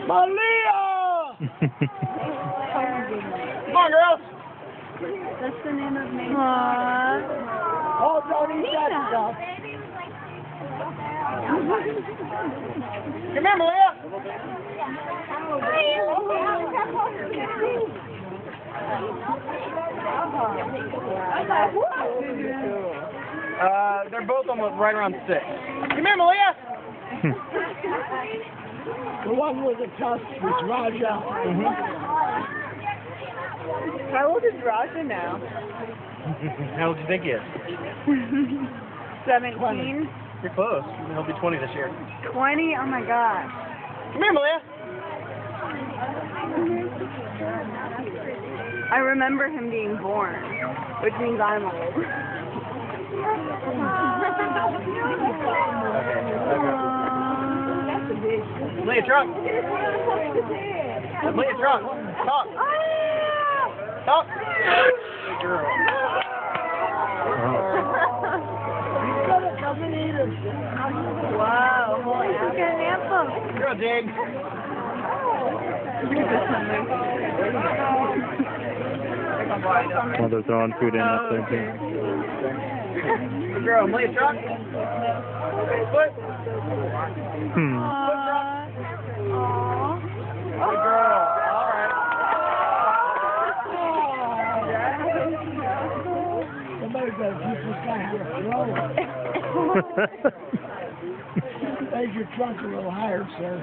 Malia! Come on, girls. That's the name of me. Oh, don't eat that stuff. Come here, Malia. They're both almost right around 6. Come here, Malia. The one with the tusk is Raja. How old is Raja now? How old do you think he is? 17? You're close. He'll be 20 this year. 20? Oh my gosh. Come here, Malia. I remember him being born, which means I'm old. Lay a trunk. Lay a trunk. Talk. Talk. Good girl. Wow. Look at an apple. Good girl, Jade. While they're throwing food in up there too. Good girl. Lay a trunk. Foot. Hmm. Good girl. All right. Somebody's got to keep this guy here afloat. Raise your trunk a little higher, sir.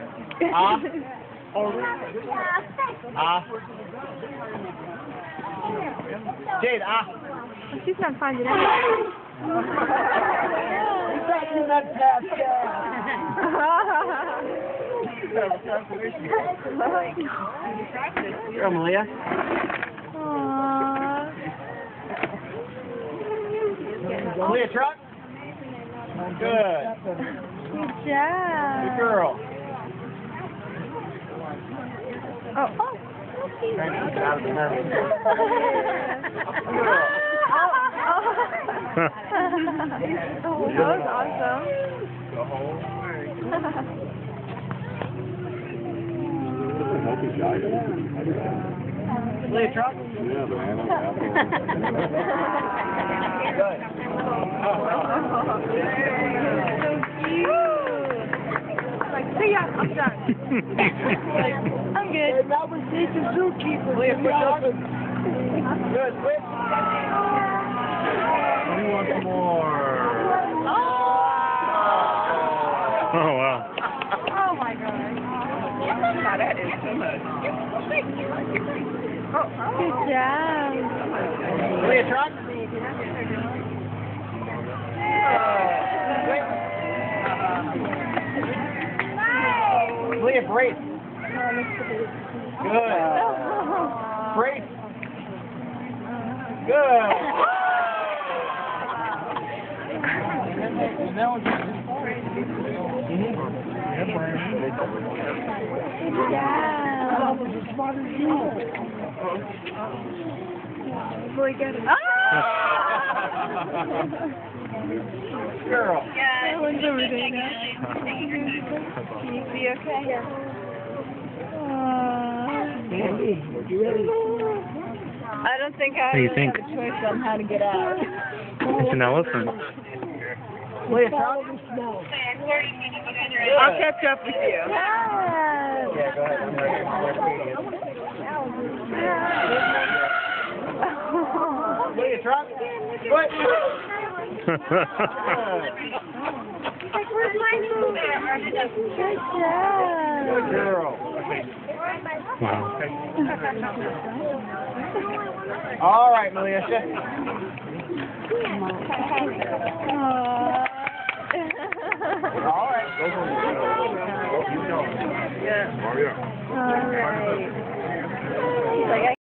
Jade, She's not finding it. He's not in that path, Girl, Malia. Malia, truck. Good. Good job. Good girl. Oh. Trying to keep it out of the mouth. That was awesome. Malia, truck. Good. So cute. Like, see ya, I'm done. I'm good. And that was the zookeeper. Malia, switch off. Good, switch. We want some more. Oh wow. Oh my god. That is too much. Oh, good job. Malia, truck. Malia, brace. Good. Brace. Good. Yeah. Boy, get it. Ah! Girl. That one's over there now. Can you see okay? Yeah. Andy, you ready? I don't think I What do you really think? have a choice on how to get out. It's an elephant. Malia, truck. I'll catch up with you. Yeah, go ahead. Malia, truck. Foot. Where's my food? Good job. Good girl. Wow. All right, Malia. All right. Yeah. All right.